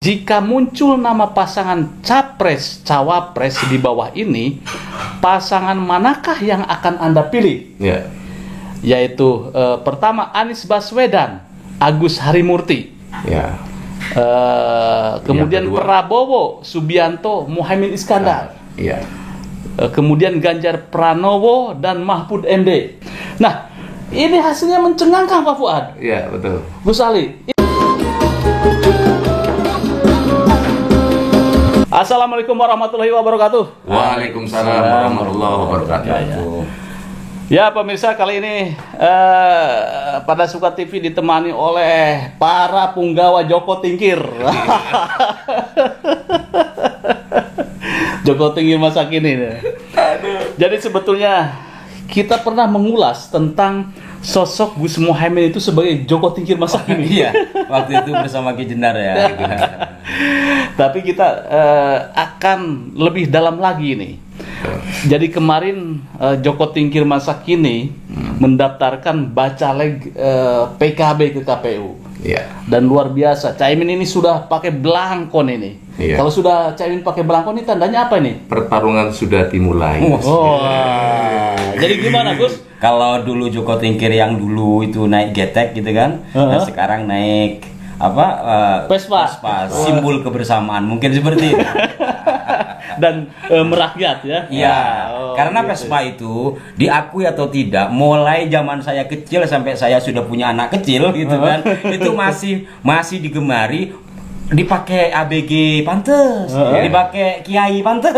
Jika muncul nama pasangan capres, cawapres di bawah ini, pasangan manakah yang akan Anda pilih? Ya. Yaitu pertama Anies Baswedan, Agus Harimurti. Ya. Kemudian Yang kedua, Prabowo Subianto, Muhaimin Iskandar. Iya. Kemudian Ganjar Pranowo dan Mahfud MD. Nah, ini hasilnya mencengangkan Pak Fuad. Iya, betul. Gus Ali. Assalamualaikum warahmatullahi wabarakatuh. Waalaikumsalam warahmatullahi wabarakatuh. Ya pemirsa, kali ini pada Suka TV ditemani oleh para punggawa Joko Tingkir. Joko Tingkir masa kini. Jadi sebetulnya kita pernah mengulas tentang sosok Gus Muhaimin itu sebagai Joko Tingkir masa kini. Iya, waktu itu bersama Ki Jendar ya. Tapi kita akan lebih dalam lagi nih. Jadi kemarin Joko Tingkir masa kini mendaftarkan bacaleg PKB ke KPU. Iya. Dan luar biasa, Caimin ini sudah pakai belangkon ini. Iya. Kalau sudah Caimin pakai belangkon ini tandanya apa ini? Pertarungan sudah dimulai. Oh, jadi gimana Gus? Kalau dulu Joko Tingkir yang dulu itu naik getek gitu kan, dan sekarang naik Vespa. Simbol kebersamaan mungkin seperti itu. Dan merakyat ya. Iya, karena gitu. Vespa itu diakui atau tidak, mulai zaman saya kecil sampai saya sudah punya anak kecil gitu kan, itu masih digemari, dipakai ABG pantes, dipakai Kiai pantes.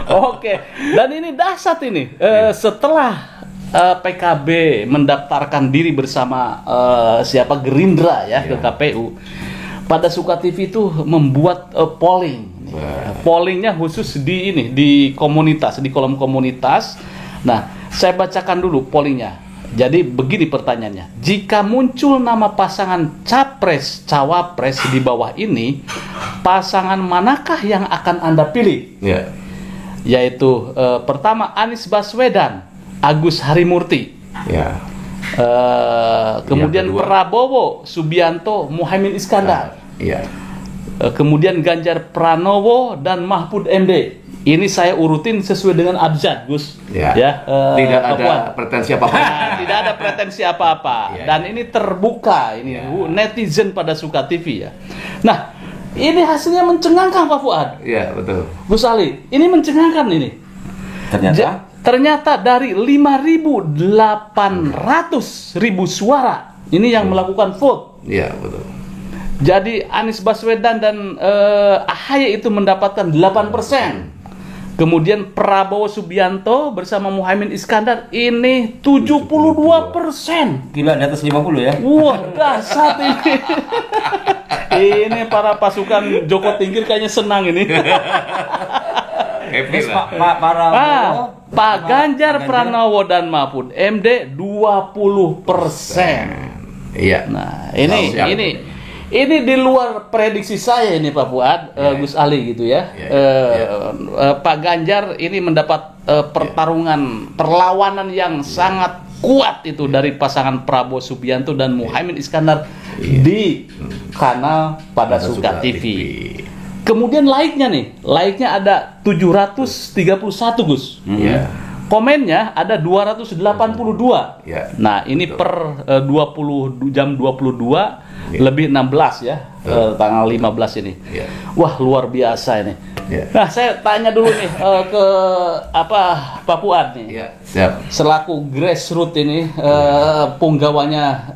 Oke, dan ini dahsyat ini. Setelah PKB mendaftarkan diri bersama siapa Gerindra ya ke KPU, pada Suka TV itu membuat polling. Pollingnya khusus di komunitas, di kolom komunitas. Nah, saya bacakan dulu pollingnya. Jadi begini pertanyaannya, jika muncul nama pasangan capres, cawapres di bawah ini, pasangan manakah yang akan Anda pilih? Ya. Yaitu pertama Anies Baswedan, Agus Harimurti. Ya. Kemudian Yang kedua, Prabowo Subianto, Muhaimin Iskandar. Iya. Kemudian Ganjar Pranowo dan Mahfud MD. Ini saya urutin sesuai dengan abjad, Gus. Ya. Tidak ada pretensi apa-apa. Tidak ada pretensi apa-apa. Ya. Dan ini terbuka ini netizen pada Suka TV ya. Nah, ini hasilnya mencengangkan Pak Fuad. Iya, betul. Gus Ali, ini mencengangkan ini. Ternyata dari 5.800.000 suara ini yang melakukan vote. Iya, betul. Jadi Anies Baswedan dan AHY itu mendapatkan 8%. Kemudian Prabowo Subianto bersama Muhaimin Iskandar ini 72%. Gila, di atas 50 ya. Wah, dahsyat ini. Ini para pasukan Joko Tingkir kayaknya senang ini. Happy lah. Pak Ganjar Pranowo dan Mahfud MD 20%. Iya. Nah, ini di luar prediksi saya ini Pak Fuad, Gus Ali gitu ya. Pak Ganjar ini mendapat perlawanan yang sangat kuat itu dari pasangan Prabowo Subianto dan Muhaimin Iskandar di kanal pada Suka TV. Kemudian like-nya ada 731 Gus. Iya. Komennya ada 282. Ya, nah, ini per jam 22 lebih 16 ya, tanggal 15 ini. Ya. Wah, luar biasa ini. Ya. Nah, saya tanya dulu nih ke Pak Fuad nih. Ya, siap. Selaku grassroots ini punggawanya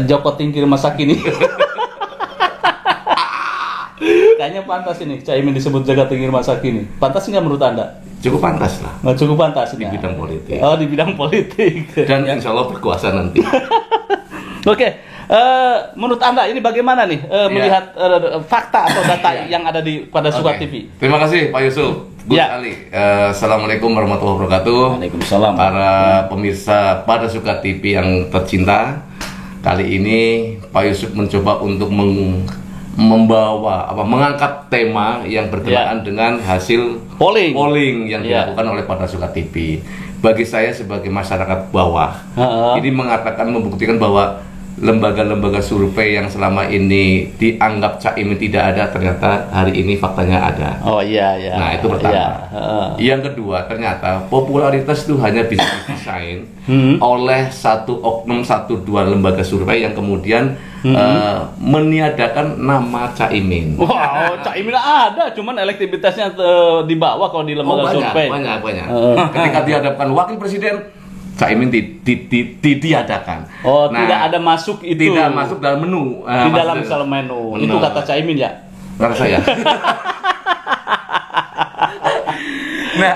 Joko Tingkir masa kini. Kayaknya pantas ini Caimin disebut Joko Tingkir masa kini. Pantas nggak menurut Anda? Cukup pantas lah. Nggak cukup pantas Di bidang politik. Oh, di bidang politik. Dan insya Allah berkuasa nanti. Oke, menurut Anda ini bagaimana nih melihat fakta atau data yang ada pada Suka TV? Terima kasih Pak Yusuf, Gus Ali. Assalamualaikum warahmatullahi wabarakatuh. Waalaikumsalam. Para pemirsa pada Suka TV yang tercinta, kali ini Pak Yusuf mencoba untuk mengangkat tema yang berkenaan dengan hasil polling yang dilakukan oleh pada Suka TV. Bagi saya sebagai masyarakat bawah, ini membuktikan bahwa lembaga-lembaga survei yang selama ini dianggap Caimin tidak ada, ternyata hari ini faktanya ada. Oh iya. Nah, itu pertama. Iya. Yang kedua, ternyata popularitas itu hanya bisa didesain oleh satu oknum, satu dua lembaga survei yang kemudian meniadakan nama Caimin. Wow, Caimin ada, cuman elektabilitasnya di bawah kalau di lembaga survei. Banyak. Ketika dihadapkan wakil presiden, Caimin diadakan. Oh, tidak ada masuk itu. Tidak masuk dalam menu. Di dalam misalnya menu. Itu kata Caimin ya? Kata saya. Nah,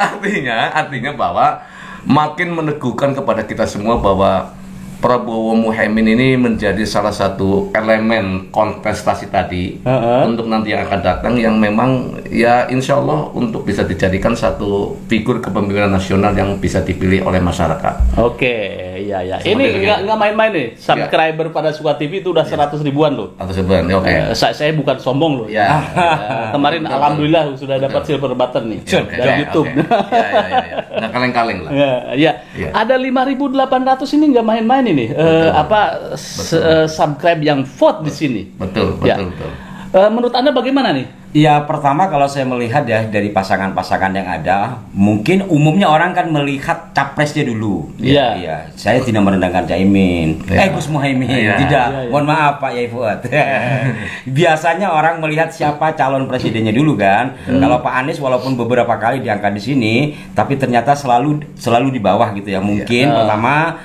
artinya bahwa makin meneguhkan kepada kita semua bahwa Prabowo Muhaimin ini menjadi salah satu elemen kontestasi tadi untuk nanti yang akan datang, yang memang ya insya Allah untuk bisa dijadikan satu figur kepemimpinan nasional yang bisa dipilih oleh masyarakat. Oke, iya. Ini nggak main-main nih. Subscriber pada Suka TV itu udah 100 ribuan loh. 100 ribuan, oke. Saya bukan sombong loh. Ya. Kemarin alhamdulillah sudah dapat silver button nih dari YouTube. Ya. Nah, kaleng-kaleng lah. Ya. Ada 5.800 ini nggak main-main ini. Subscribe yang vote di sini. Betul. Menurut Anda bagaimana nih? Ya, pertama kalau saya melihat ya dari pasangan-pasangan yang ada, mungkin umumnya orang kan melihat capresnya dulu. Iya. Saya tidak merendahkan Caimin. Gus Muhaimin. Tidak. Mohon maaf Pak Yai Fuad. Biasanya orang melihat siapa calon presidennya dulu kan. Kalau Pak Anies walaupun beberapa kali diangkat di sini, tapi ternyata selalu di bawah gitu ya. Mungkin pertama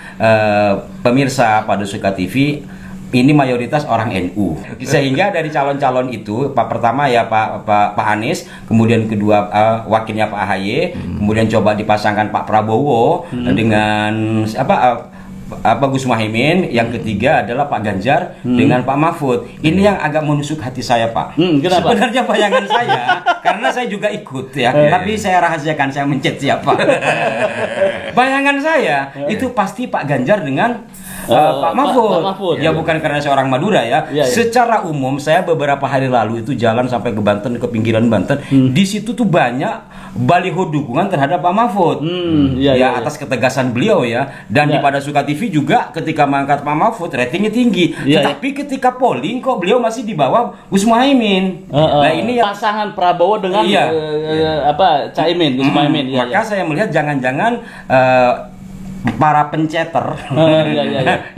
pemirsa pada Suka TV ini mayoritas orang NU, sehingga dari calon-calon itu pertama ya Pak Anies, kemudian kedua wakilnya Pak AHY, kemudian coba dipasangkan Pak Prabowo dengan Gus Muhaimin, yang ketiga adalah Pak Ganjar dengan Pak Mahfud. Ini yang agak menusuk hati saya, Pak. Kenapa? Sebenarnya bayangan saya, karena saya juga ikut ya, tapi saya rahasiakan, saya mencet siapa. Bayangan saya itu pasti Pak Ganjar dengan Pak Mahfud. Ya bukan karena saya orang Madura ya. Secara umum saya beberapa hari lalu itu jalan sampai ke Banten, ke pinggiran Banten. Di situ tuh banyak baliho dukungan terhadap Pak Mahfud. Atas ketegasan beliau ya. Dan di Pada Suka TV juga ketika mengangkat Pak Mahfud ratingnya tinggi. Tetapi ketika polling kok beliau masih di bawah Gus Muhaimin. Nah, ini pasangan Prabowo dengan Caimin, Gus Muhaimin. Maka saya melihat jangan-jangan para penceter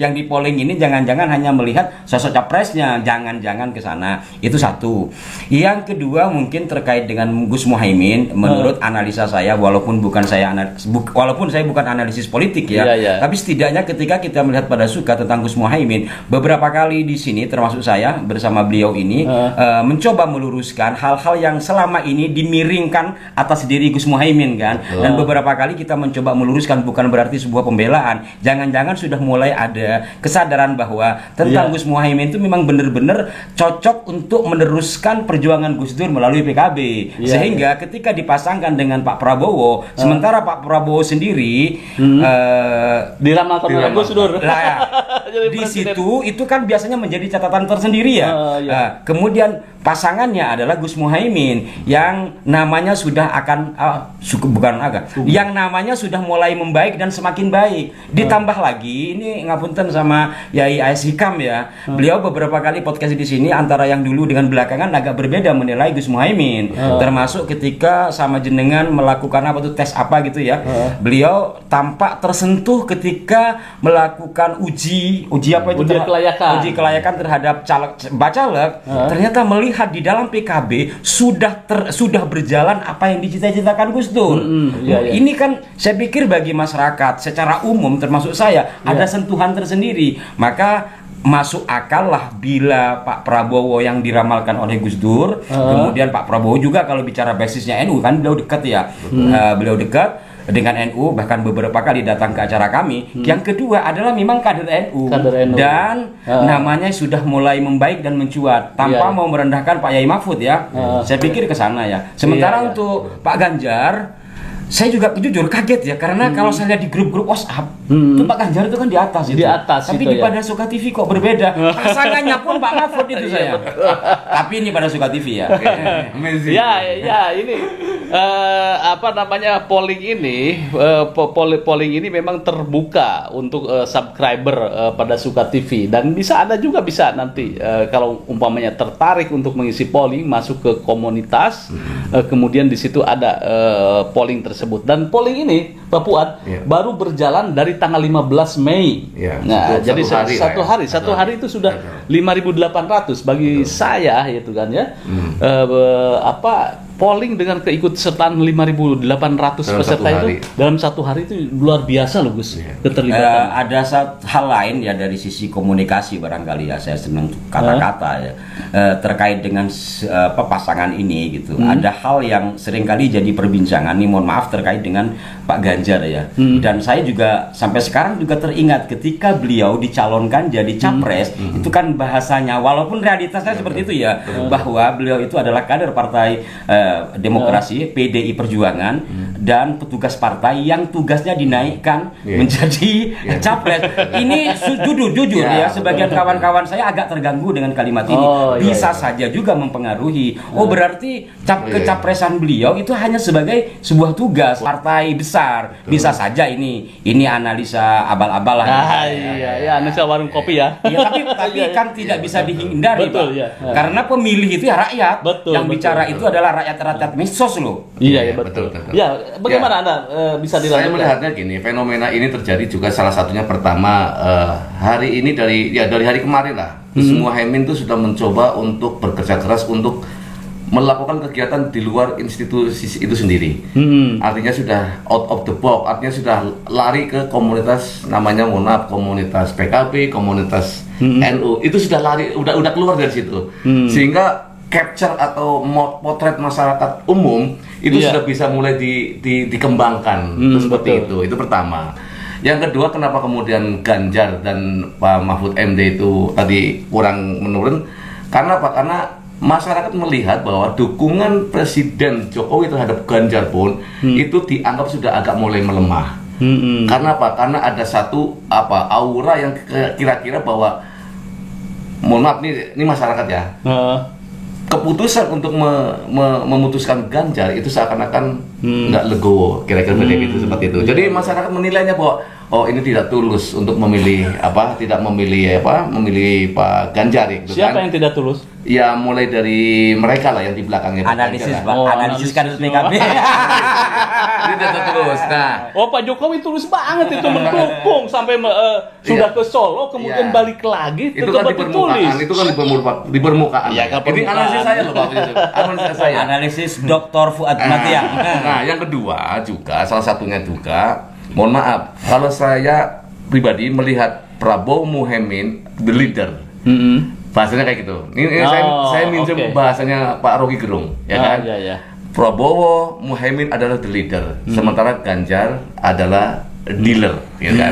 yang di polling ini jangan-jangan hanya melihat sosok capresnya, jangan-jangan ke sana. Itu satu. Yang kedua mungkin terkait dengan Gus Muhaimin, menurut analisa saya, walaupun saya bukan analisis politik ya, tapi setidaknya ketika kita melihat Pada Suka tentang Gus Muhaimin, beberapa kali di sini termasuk saya bersama beliau ini mencoba meluruskan hal-hal yang selama ini dimiringkan atas diri Gus Muhaimin kan. Dan beberapa kali kita mencoba meluruskan, bukan berarti sebuah pembelaan. Jangan-jangan sudah mulai ada kesadaran bahwa tentang Gus Muhaimin itu memang benar-benar cocok untuk meneruskan perjuangan Gus Dur melalui PKB. Sehingga ketika dipasangkan dengan Pak Prabowo, sementara Pak Prabowo sendiri diramalkan oleh Gus Dur. Di situ itu kan biasanya menjadi catatan tersendiri ya. Kemudian pasangannya adalah Gus Muhaimin yang namanya sudah yang namanya sudah mulai membaik dan semakin baik. Ditambah lagi ini ngapunten sama Yai AS Hikam ya. Beliau beberapa kali podcast di sini antara yang dulu dengan belakangan agak berbeda menilai Gus Muhaimin. Termasuk ketika sama jenengan melakukan tes apa gitu ya. Beliau tampak tersentuh ketika melakukan uji kelayakan terhadap bacalek. Ternyata melihat di dalam PKB sudah berjalan apa yang dicita-citakan Gus Dur. Ini kan saya pikir bagi masyarakat secara umum termasuk saya ada sentuhan tersendiri. Maka masuk akal lah bila Pak Prabowo yang diramalkan oleh Gus Dur, kemudian Pak Prabowo juga kalau bicara basisnya NU kan beliau dekat ya. Beliau dekat dengan NU, bahkan beberapa kali datang ke acara kami. Yang kedua adalah memang kader NU. Dan namanya sudah mulai membaik dan mencuat tanpa mau merendahkan Pak Yai Mahfud ya. Saya pikir ke sana ya. Sementara untuk Pak Ganjar, Saya juga jujur kaget ya, karena kalau saya lihat di grup-grup WhatsApp, itu Pak Ganjar itu kan di atas itu. Di atas Tapi itu, di ya. Pada Suka TV kok berbeda. Pasangannya pun Pak Mahfud itu saya. Tapi ini Pada Suka TV ya. Amazing. Ya, ini apa namanya, polling ini, polling ini memang terbuka untuk subscriber pada Suka TV, dan bisa Anda juga bisa nanti kalau umpamanya tertarik untuk mengisi polling, masuk ke komunitas, kemudian di situ ada polling tersebut, dan polling ini Pak Fuad baru berjalan dari tanggal 15 Mei. Nah, jadi satu hari itu sudah 5.800 bagi saya, gitu kan ya. Polling dengan keikutsertaan 5.800 peserta itu dalam satu hari itu luar biasa loh, Gus. Keterlibatan. Ada hal lain ya dari sisi komunikasi barangkali ya, saya senang kata-kata ya terkait dengan pasangan ini gitu. Ada hal yang seringkali jadi perbincangan nih, mohon maaf, terkait dengan Pak Ganjar ya. Dan saya juga sampai sekarang juga teringat ketika beliau dicalonkan jadi capres, itu kan bahasanya, walaupun realitasnya seperti itu ya, bahwa beliau itu adalah kader partai Demokrasi, PDI Perjuangan, dan petugas partai yang tugasnya dinaikkan menjadi capres. Ini jujur ya, sebagian kawan-kawan saya agak terganggu dengan kalimat ini. Bisa saja juga mempengaruhi. Berarti kecapresan beliau itu hanya sebagai sebuah tugas partai besar. Bisa saja ini analisa abal-abal lah. Iya, analisa warung kopi ya. Tapi kan tidak bisa dihindari, betul, Pak. Karena pemilih itu ya rakyat. Yang bicara itu adalah rakyat medsos loh. Iya, betul. Ya, bagaimana Anda bisa dilanjutkan? Saya melihatnya gini, fenomena ini terjadi juga salah satunya pertama hari ini dari hari kemarin lah. Semua Muhaimin itu sudah mencoba untuk bekerja keras untuk melakukan kegiatan di luar institusi itu sendiri. Artinya sudah out of the box, artinya sudah lari ke komunitas, namanya komunitas PKB, komunitas NU. Itu sudah lari, udah keluar dari situ. Sehingga capture atau potret masyarakat umum itu sudah bisa mulai dikembangkan seperti itu pertama. Yang kedua, kenapa kemudian Ganjar dan Pak Mahfud MD itu tadi kurang menurun? Karena apa? Karena masyarakat melihat bahwa dukungan Presiden Jokowi terhadap Ganjar pun itu dianggap sudah agak mulai melemah. Karena apa? Karena ada satu aura yang kira-kira bahwa, mohon maaf ini masyarakat ya. Keputusan untuk memutuskan Ganjar itu seakan-akan nggak legowo, kira-kira begitu seperti itu. Jadi masyarakat menilainya bahwa ini tidak tulus untuk memilih memilih Pak Ganjar gitu. Siapa yang tidak tulus? Ya mulai dari mereka lah yang di belakangnya. Analisis kader PKB. Ini tidak tulus. Nah, Pak Jokowi tulus banget itu mendukung sampai sudah ke Solo, kemudian balik lagi itu kan di permukaan, di permukaan. Ini analisis saya loh, Pak. Analisis saya. Analisis Dr. Fuad Matiang. Nah, yang kedua juga, salah satunya juga, mohon maaf, kalau saya pribadi melihat Prabowo Muhaimin the leader. Bahasanya kayak gitu. Ini saya minjem bahasanya Pak Rocky Gerung, ya kan? Prabowo Muhaimin adalah the leader, sementara Ganjar adalah dealer, ya kan?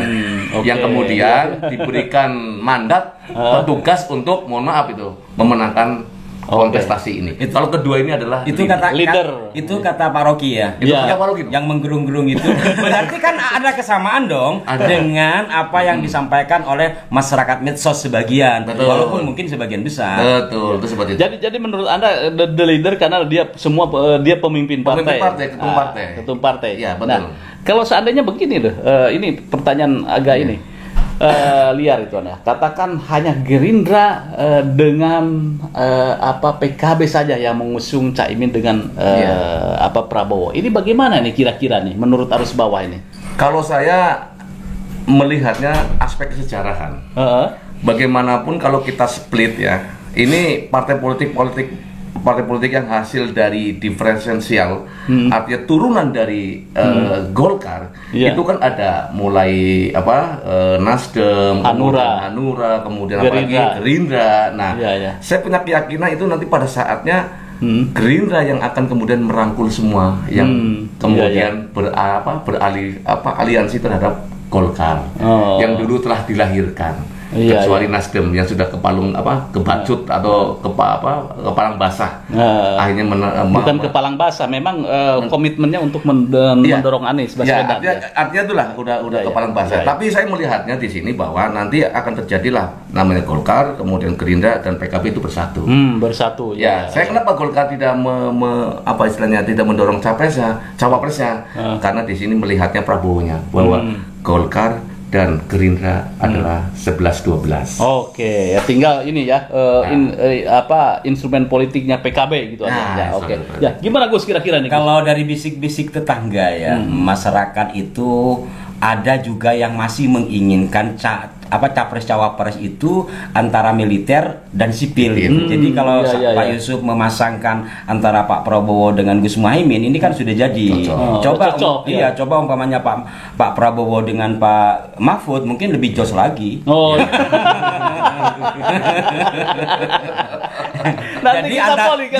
Yang kemudian diberikan mandat petugas untuk, mohon maaf itu, memenangkan kontestasi ini. Kalau kedua ini adalah itu kata leader. Itu kata Pak Rocky ya. Itu Pak Rocky. Yang menggerung-gerung itu. Berarti kan ada kesamaan dong dengan apa yang disampaikan oleh masyarakat medsos sebagian. Walaupun mungkin sebagian besar. Betul, itu seperti itu. Jadi menurut Anda the leader karena dia pemimpin partai. Ketum partai. Iya, betul. Nah, kalau seandainya begini loh, ini pertanyaan agak ini. Liar itu Anda. Katakan hanya Gerindra dengan PKB saja yang mengusung Caimin dengan Prabowo. Ini bagaimana nih kira-kira nih menurut arus bawah ini? Kalau saya melihatnya aspek kesejarahan. Bagaimanapun kalau kita split ya, ini partai politik yang hasil dari diferensial, artinya turunan dari Golkar, itu kan ada mulai Nasdem, Hanura, kemudian Gerindra. Nah, saya punya keyakinan itu nanti pada saatnya Gerindra yang akan kemudian merangkul semua yang kemudian beraliansi terhadap Golkar yang dulu telah dilahirkan. Iya, kecuali iya. Nasdem yang sudah kebacut atau kepalang basah. Akhirnya Bukan kepalang basah, memang komitmennya untuk Iya. mendorong Anies Ya, Baswedan. artinya itulah udah Iya, kepalang iya. basah. Iya, iya. Tapi saya melihatnya di sini bahwa nanti akan terjadilah namanya Golkar, kemudian Gerindra dan PKB itu bersatu. Bersatu. Ya, saya kenapa Golkar tidak tidak mendorong cawapresnya? Karena di sini melihatnya Prabowo-nya bahwa Golkar dan Gerindra adalah 11-12. Oke, ya tinggal ini ya instrumen politiknya PKB gitu aja. Nah, Ya, oke. sorry. Ya, gimana Gus kira-kira nih? Gus? Kalau dari bisik-bisik tetangga ya, masyarakat itu ada juga yang masih menginginkan capres cawapres itu antara militer dan sipil gitu. Jadi kalau iya, Pak iya. Yusuf memasangkan antara Pak Prabowo dengan Gus Muhaimin ini kan sudah jadi. Cocok, ya. Coba umpamanya Pak Prabowo dengan Pak Mahfud mungkin lebih jos lagi. Oh. Nanti kita polling,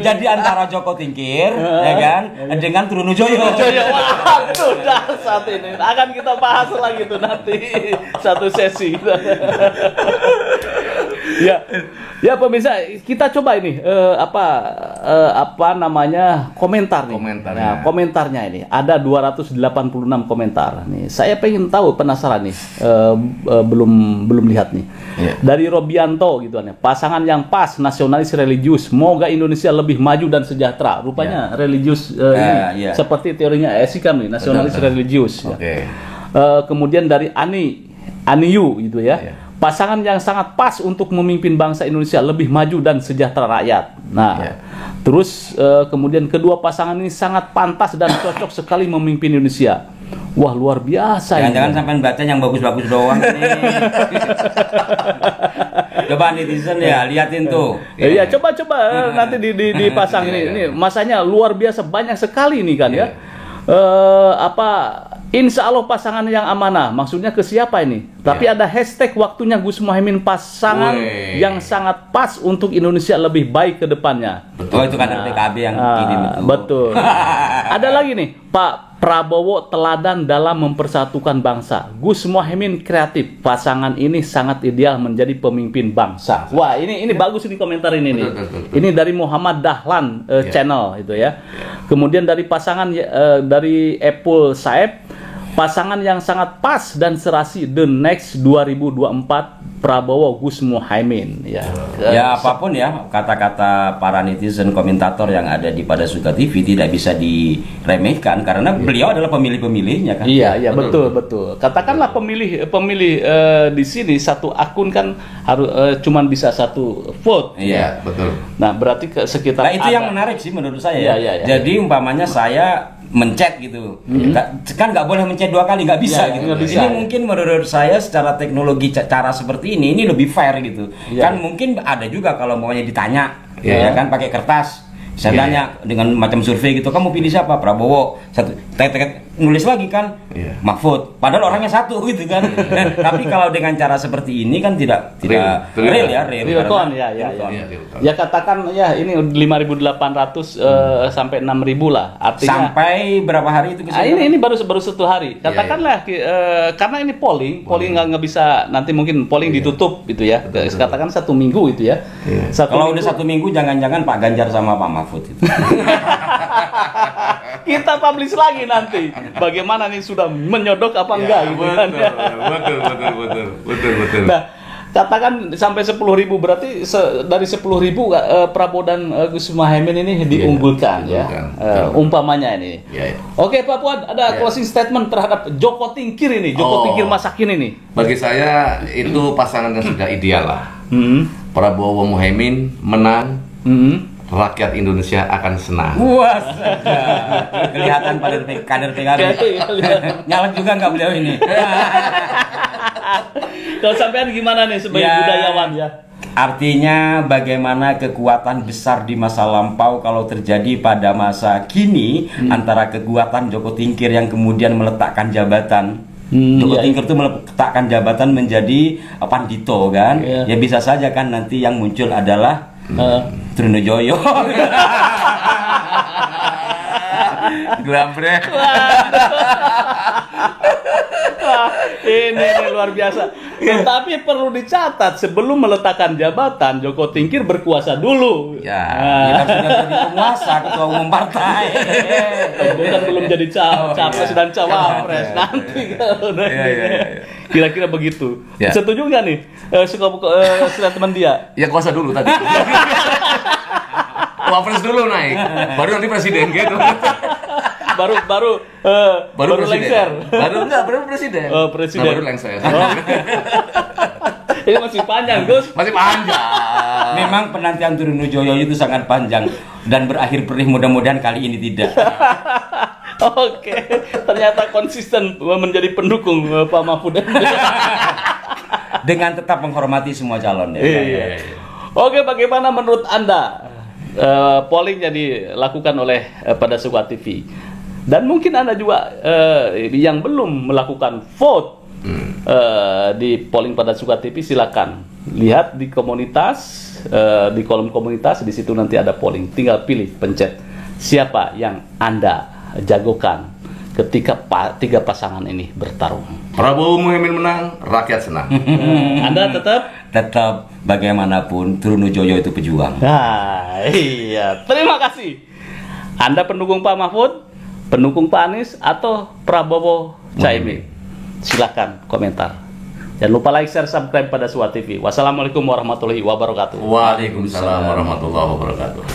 jadi antara Joko Tingkir ya kan dengan Trunojoyo. Waduh, dahsyat ini. Akan kita bahas lagi tuh nanti satu sesi. Ya pemirsa, kita coba ini komentar nih. Komentarnya. Nah, komentarnya ini ada 286 komentar nih. Saya pengen tahu, penasaran nih, belum lihat nih. Iya. Dari Robianto gitu kan ya. Pasangan yang pas, nasionalis religius, semoga Indonesia lebih maju dan sejahtera. Rupanya religius ini iya. seperti teorinya Esikam nih, nasionalis Benar. religius. Oke. Kemudian dari Aniu gitu ya. Iya. Pasangan yang sangat pas untuk memimpin bangsa Indonesia lebih maju dan sejahtera rakyat. Nah, Iya. terus kemudian kedua pasangan ini sangat pantas dan cocok sekali memimpin Indonesia. Wah, luar biasa ini. Jangan-jangan sampai baca yang bagus-bagus doang nih. Coba netizen ya, liatin tuh. Iya, coba nanti dipasang ini. Ini masanya luar biasa, banyak sekali ini kan ya. Insya Allah pasangan yang amanah. Maksudnya ke siapa ini? Tapi ada hashtag waktunya Gus Muhaimin pasangan yang sangat pas untuk Indonesia lebih baik ke depannya. Oh, itu kader PKB yang kirim itu. Betul. Ada lagi nih, Pak Prabowo teladan dalam mempersatukan bangsa. Gus Muhaimin kreatif. Pasangan ini sangat ideal menjadi pemimpin bangsa. Wah, ini bagus di komentar ini nih. Betul. Ini dari Muhammad Dahlan channel itu ya. Kemudian dari pasangan dari Apple Saeb, pasangan yang sangat pas dan serasi the next 2024 Prabowo Gus Muhaimin ya. Ya apapun ya kata-kata para netizen komentator yang ada di Pada Suka TV tidak bisa diremehkan karena beliau adalah pemilih-pemilihnya kan. Iya, betul. Katakanlah pemilih di sini satu akun kan harus cuman bisa satu vote. Iya, betul. Nah, berarti sekitar Nah itu yang menarik sih menurut saya. Iya. Jadi umpamanya saya mencet gitu, kan nggak boleh mencet 2 kali, nggak bisa Iya, gitu. nggak bisa. Ini mungkin menurut saya secara teknologi cara seperti ini lebih fair gitu. Iya. Kan mungkin ada juga kalau maunya ditanya, Iya. ya kan pakai kertas. Saya Iya. tanya dengan macam survei gitu, kamu pilih siapa? Prabowo. Satu, nulis lagi kan, Iya. Mahfud. Padahal orangnya satu gitu kan. Tapi kalau dengan cara seperti ini kan tidak real ya, real. Real count, Karena- ya. real count. Iya, real count. Ya katakan ya ini 5.800 sampai 6.000 lah. Artinya Sampai berapa hari itu? ini baru 1 hari. Katakanlah karena ini polling nggak bisa, nanti mungkin polling ditutup gitu ya. Katakan 1 minggu itu ya. Kalau udah 1 minggu jangan-jangan Pak Ganjar sama Pak Mahfud itu. Kita publish lagi nanti bagaimana nih sudah menyodok apa enggak gitu kan. Betul. Nah, katakan sampai 10.000 berarti dari 10.000 Prabowo dan Gus Muhaimin ini diunggulkan ya. Umpamanya ini. Iya. Oke, Pak Puan, ada closing statement terhadap Joko Tingkir ini, Tingkir masa kini nih. Bagi saya itu pasangan yang sudah ideal lah. Prabowo Muhaimin menang, rakyat Indonesia akan senang. Wah, kelihatan pada kader PKB. Nyalek juga nggak beliau ini. Kalau sampean gimana nih sebagai budayawan ya? Artinya bagaimana kekuatan besar di masa lampau kalau terjadi pada masa kini antara kekuatan Joko Tingkir yang kemudian meletakkan jabatan. Joko Tingkir itu meletakkan jabatan menjadi pandito kan. Ya bisa saja kan nanti yang muncul adalah Trunojoyo. Glambre. Ini luar biasa. Tetapi perlu dicatat sebelum meletakkan jabatan Joko Tingkir berkuasa dulu. Ya, kita sudah jadi penguasa ketua umum partai. Bukan belum jadi capres dan cawapres nanti. Kira-kira begitu. Ya. Setuju nggak nih statement dia? Ya kuasa dulu tadi. Wapres dulu naik, baru nanti presiden gitu. baru presiden. lengser. Baru presiden. Oh, presiden. Nah, baru lengser. Ini masih panjang, Gus. Masih panjang. Memang penantian Trunojoyo itu sangat panjang dan berakhir perih, mudah-mudahan kali ini tidak. Oke, ternyata konsisten menjadi pendukung Pak Mahfud MD. Dengan tetap menghormati semua calon ya. Iya. Oke, bagaimana menurut Anda polling yang dilakukan oleh pada Suka TV? Dan mungkin Anda juga yang belum melakukan vote di polling pada Suka TV, silakan lihat di komunitas, di kolom komunitas, di situ nanti ada polling. Tinggal pilih, pencet siapa yang Anda jagokan ketika tiga pasangan ini bertarung. Prabowo Muhaimin menang, rakyat senang. Anda Tetap bagaimanapun Trunojoyo itu pejuang. Nah, iya. Terima kasih. Anda pendukung Pak Mahfud, pendukung Pak Anies, atau Prabowo Caimin? Silakan komentar. Jangan lupa like, share, subscribe pada Suka TV. Wassalamualaikum warahmatullahi wabarakatuh. Waalaikumsalam warahmatullahi wabarakatuh.